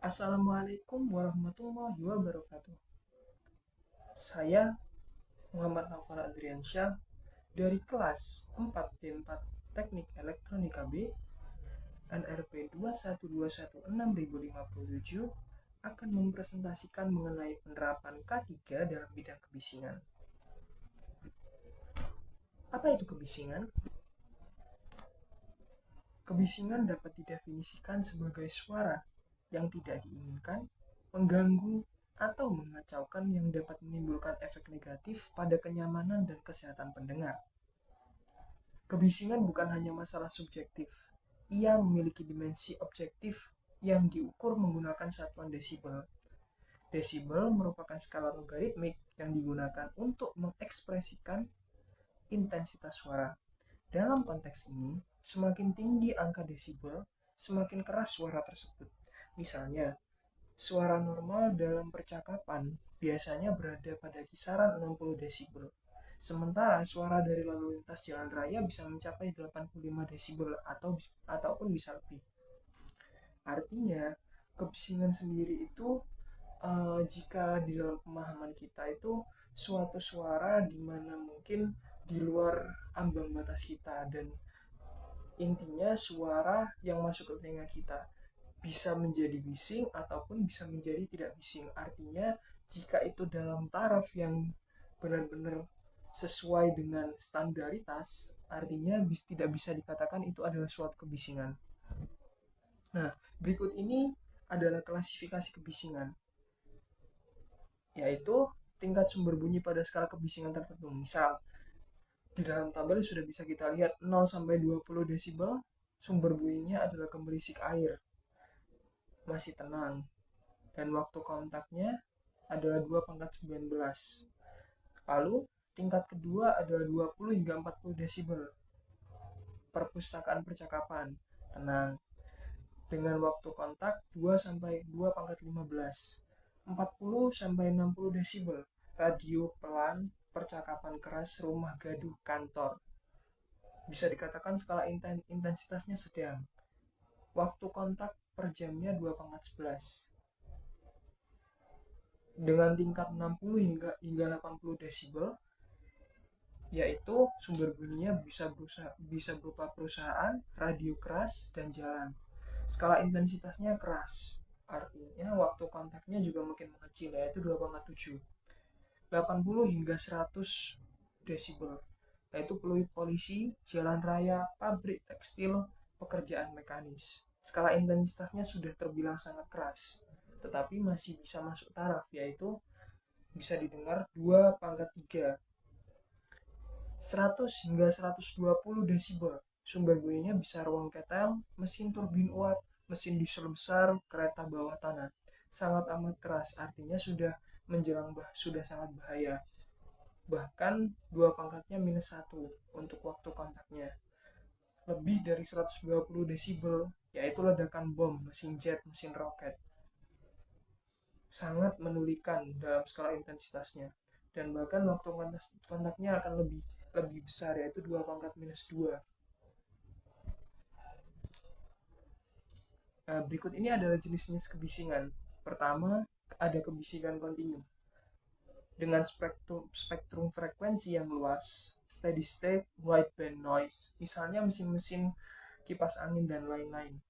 Assalamualaikum warahmatullahi wabarakatuh. Saya Muhammad Naufal Adriansyah dari kelas 4D4 Teknik Elektronika B NRP 21216.057 akan mempresentasikan mengenai penerapan K3 dalam bidang kebisingan. Apa itu kebisingan? Kebisingan dapat didefinisikan sebagai suara yang tidak diinginkan, mengganggu, atau mengacaukan yang dapat menimbulkan efek negatif pada kenyamanan dan kesehatan pendengar. Kebisingan bukan hanya masalah subjektif, ia memiliki dimensi objektif yang diukur menggunakan satuan desibel. Desibel merupakan skala logaritmik yang digunakan untuk mengekspresikan intensitas suara. Dalam konteks ini, semakin tinggi angka desibel, semakin keras suara tersebut. Misalnya, suara normal dalam percakapan biasanya berada pada kisaran 60 desibel. Sementara suara dari lalu lintas jalan raya bisa mencapai 85 desibel ataupun bisa lebih. Artinya, kebisingan sendiri itu jika di dalam pemahaman kita itu suatu suara di mana mungkin di luar ambang batas kita, dan intinya suara yang masuk ke telinga kita bisa menjadi bising ataupun bisa menjadi tidak bising. Artinya jika itu dalam taraf yang benar-benar sesuai dengan standaritas, artinya tidak bisa dikatakan itu adalah suatu kebisingan. Nah, berikut ini adalah klasifikasi kebisingan, yaitu tingkat sumber bunyi pada skala kebisingan tertentu. Misal, di dalam tabel sudah bisa kita lihat 0 sampai 20 desibel, sumber bunyinya adalah gemerisik air, masih tenang, dan waktu kontaknya adalah 2/19. Lalu, tingkat kedua adalah 20 hingga 40 desibel, perpustakaan percakapan, tenang, dengan waktu kontak 2 sampai 2/15. 40 sampai 60 desibel, radio pelan, percakapan keras, rumah gaduh, kantor. Bisa dikatakan skala intensitasnya sedang. Waktu kontak per jamnya 2/11. Dengan tingkat 60 hingga 80 desibel, yaitu sumber bunyinya bisa berupa perusahaan, radio keras, dan jalan. Skala intensitasnya keras, artinya waktu kontaknya juga makin mengecil, yaitu 2/7. 80 hingga 100 desibel, yaitu peluit polisi, jalan raya, pabrik tekstil, pekerjaan mekanis. Skala intensitasnya sudah terbilang sangat keras, tetapi masih bisa masuk taraf, yaitu bisa didengar 2/3. 100 hingga 120 desibel, sumber bunyinya bisa ruang ketel, mesin turbin uap, mesin diesel besar, kereta bawah tanah. Sangat amat keras, artinya sudah sangat bahaya. Bahkan 2/-1 untuk waktu kontaknya. Lebih dari 120 desibel, yaitu ledakan bom, mesin jet, mesin roket. Sangat menulikan dalam skala intensitasnya. Dan bahkan waktu kontaknya akan lebih besar, yaitu 2/-2. Nah, berikut ini adalah jenis-jenis kebisingan. Pertama, ada kebisingan kontinu dengan spektrum frekuensi yang luas, steady state, wideband noise, misalnya mesin-mesin kipas angin dan lain-lain.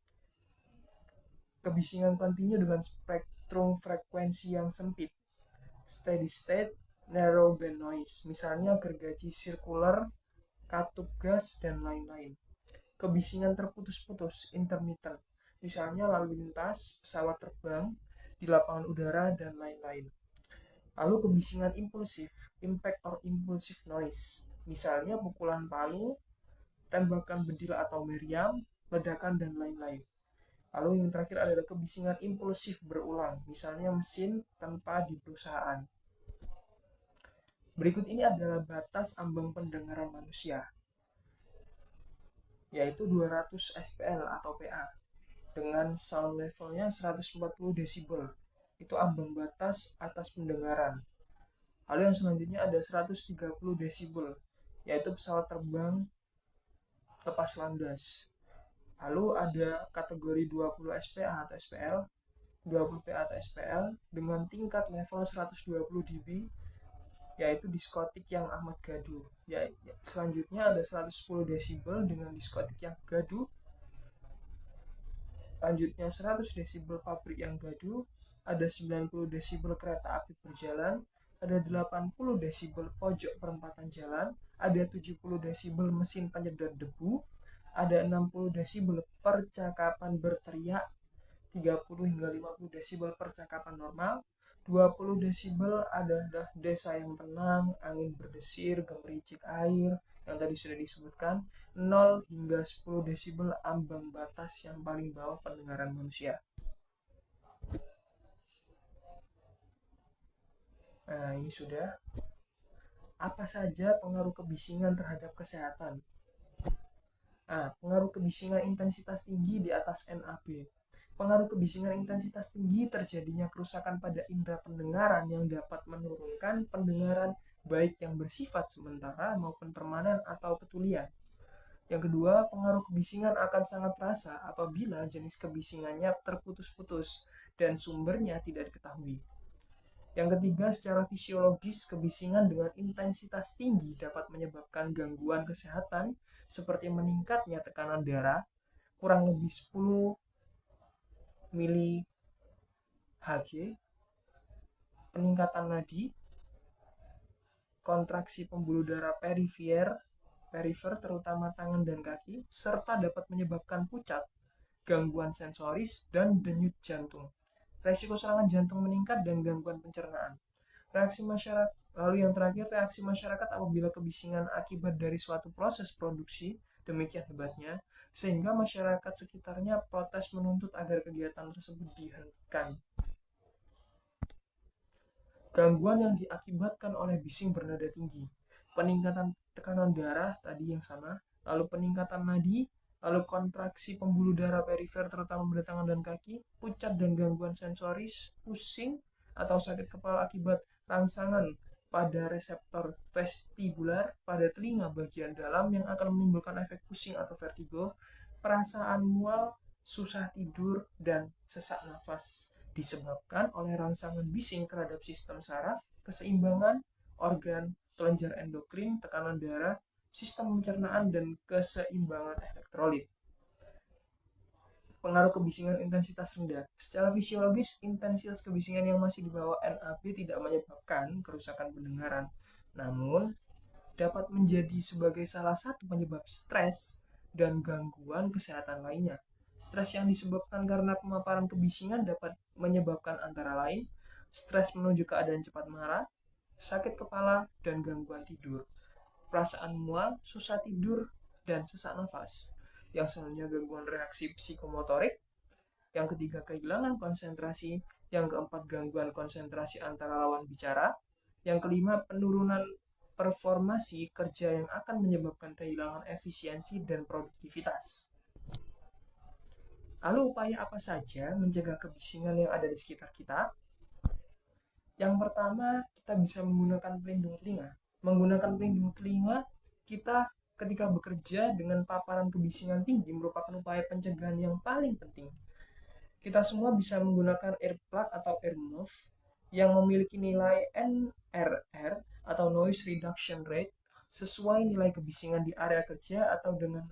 Kebisingan kontinu dengan spektrum frekuensi yang sempit, steady state, narrow band noise, misalnya gergaji sirkular, katup gas, dan lain-lain. Kebisingan terputus-putus, intermittent, misalnya lalu lintas, pesawat terbang, di lapangan udara, dan lain-lain. Lalu kebisingan impulsif, impact or impulsive noise, misalnya pukulan palu, tembakan bedil atau meriam, ledakan, dan lain-lain. Lalu yang terakhir adalah kebisingan impulsif berulang, misalnya mesin tanpa di perusahaan. Berikut ini adalah batas ambang pendengaran manusia, yaitu 200 SPL atau PA, dengan sound levelnya 140 desibel. Itu ambang batas atas pendengaran. Lalu yang selanjutnya ada 130 desibel, yaitu pesawat terbang lepas landas. Lalu ada kategori 20 SPA atau SPL, 20 PA atau SPL dengan tingkat level 120 dB, yaitu diskotik yang amat gaduh. Selanjutnya ada 110 desibel dengan diskotik yang gaduh. Lanjutnya 100 desibel pabrik yang gaduh, ada 90 desibel kereta api berjalan, ada 80 desibel pojok perempatan jalan, ada 70 desibel mesin penyedot debu, ada 60 desibel percakapan berteriak, 30 hingga 50 desibel percakapan normal, 20 desibel adalah desa yang tenang, angin berdesir, gemericik air, yang tadi sudah disebutkan. 0 hingga 10 desibel ambang batas yang paling bawah pendengaran manusia. Nah, ini sudah. Apa saja pengaruh kebisingan terhadap kesehatan? Nah, pengaruh kebisingan intensitas tinggi di atas NAB. Pengaruh kebisingan intensitas tinggi terjadinya kerusakan pada indera pendengaran yang dapat menurunkan pendengaran baik yang bersifat sementara maupun permanen atau ketulian. Yang kedua, pengaruh kebisingan akan sangat terasa apabila jenis kebisingannya terputus-putus dan sumbernya tidak diketahui. Yang ketiga, secara fisiologis, kebisingan dengan intensitas tinggi dapat menyebabkan gangguan kesehatan seperti meningkatnya tekanan darah kurang lebih 10 mili Hg, peningkatan nadi, kontraksi pembuluh darah perifer terutama tangan dan kaki, serta dapat menyebabkan pucat, gangguan sensoris, dan denyut jantung. Resiko serangan jantung meningkat dan gangguan pencernaan. Lalu yang terakhir, reaksi masyarakat apabila kebisingan akibat dari suatu proses produksi demikian hebatnya, sehingga masyarakat sekitarnya protes menuntut agar kegiatan tersebut dihentikan. Gangguan yang diakibatkan oleh bising bernada tinggi, peningkatan tekanan darah tadi yang sama, lalu peningkatan nadi, lalu kontraksi pembuluh darah perifer terutama pada tangan dan kaki, pucat dan gangguan sensoris, pusing atau sakit kepala akibat rangsangan pada reseptor vestibular pada telinga bagian dalam yang akan menimbulkan efek pusing atau vertigo, perasaan mual, susah tidur, dan sesak nafas disebabkan oleh rangsangan bising terhadap sistem saraf, keseimbangan organ, kelenjar endokrin, tekanan darah, sistem pencernaan, dan keseimbangan elektrolit. Pengaruh kebisingan intensitas rendah. Secara fisiologis, intensitas kebisingan yang masih di bawah NAB tidak menyebabkan kerusakan pendengaran, namun dapat menjadi sebagai salah satu penyebab stres dan gangguan kesehatan lainnya. Stres yang disebabkan karena pemaparan kebisingan dapat menyebabkan antara lain stres menuju keadaan cepat marah, sakit kepala, dan gangguan tidur, perasaan mual, susah tidur, dan sesak nafas. Yang selanjutnya gangguan reaksi psikomotorik. Yang ketiga kehilangan konsentrasi. Yang keempat gangguan konsentrasi antara lawan bicara. Yang kelima penurunan performasi kerja yang akan menyebabkan kehilangan efisiensi dan produktivitas. Lalu upaya apa saja mencegah kebisingan yang ada di sekitar kita? Yang pertama, kita bisa menggunakan pelindung telinga. Menggunakan pelindung telinga, kita ketika bekerja dengan paparan kebisingan tinggi merupakan upaya pencegahan yang paling penting. Kita semua bisa menggunakan earplug atau earmuff yang memiliki nilai NRR atau noise reduction rate sesuai nilai kebisingan di area kerja atau dengan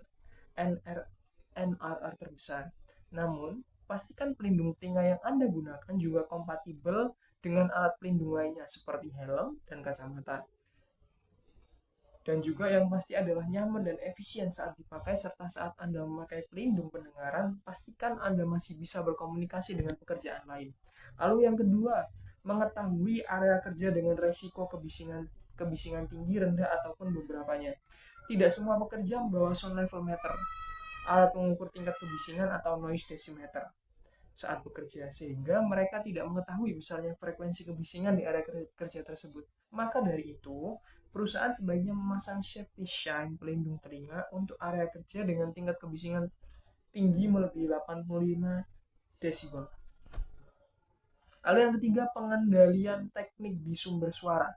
NRR terbesar. Namun, pastikan pelindung telinga yang Anda gunakan juga kompatibel dengan alat pelindung lainnya seperti helm dan kacamata. Dan juga yang pasti adalah nyaman dan efisien saat dipakai, serta saat Anda memakai pelindung pendengaran, pastikan Anda masih bisa berkomunikasi dengan pekerjaan lain. Lalu yang kedua, mengetahui area kerja dengan resiko kebisingan tinggi, rendah, ataupun beberapanya. Tidak semua pekerja membawa sound level meter, alat mengukur tingkat kebisingan atau noise decimeter saat bekerja, sehingga mereka tidak mengetahui besarnya frekuensi kebisingan di area kerja tersebut. Maka dari itu, perusahaan sebaiknya memasang safety shine pelindung telinga untuk area kerja dengan tingkat kebisingan tinggi melebihi 85 desibel. Lalu yang ketiga, pengendalian teknik di sumber suara.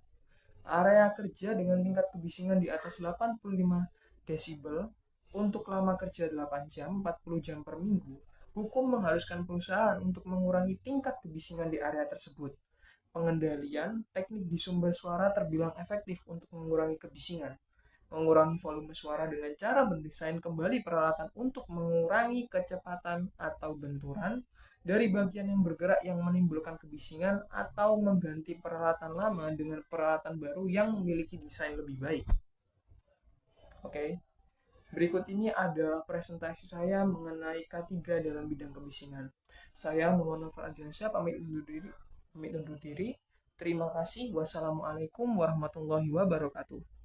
Area kerja dengan tingkat kebisingan di atas 85 desibel untuk lama kerja 8 jam, 40 jam per minggu, Hukum mengharuskan perusahaan untuk mengurangi tingkat kebisingan di area tersebut. Pengendalian teknik di sumber suara terbilang efektif untuk mengurangi kebisingan. Mengurangi volume suara dengan cara mendesain kembali peralatan untuk mengurangi kecepatan atau benturan dari bagian yang bergerak yang menimbulkan kebisingan atau mengganti peralatan lama dengan peralatan baru yang memiliki desain lebih baik. Oke, berikut ini adalah presentasi saya mengenai K3 dalam bidang kebisingan. Saya Muhammad Novel Adriansyah pamit undur diri. Terima kasih. Wassalamualaikum warahmatullahi wabarakatuh.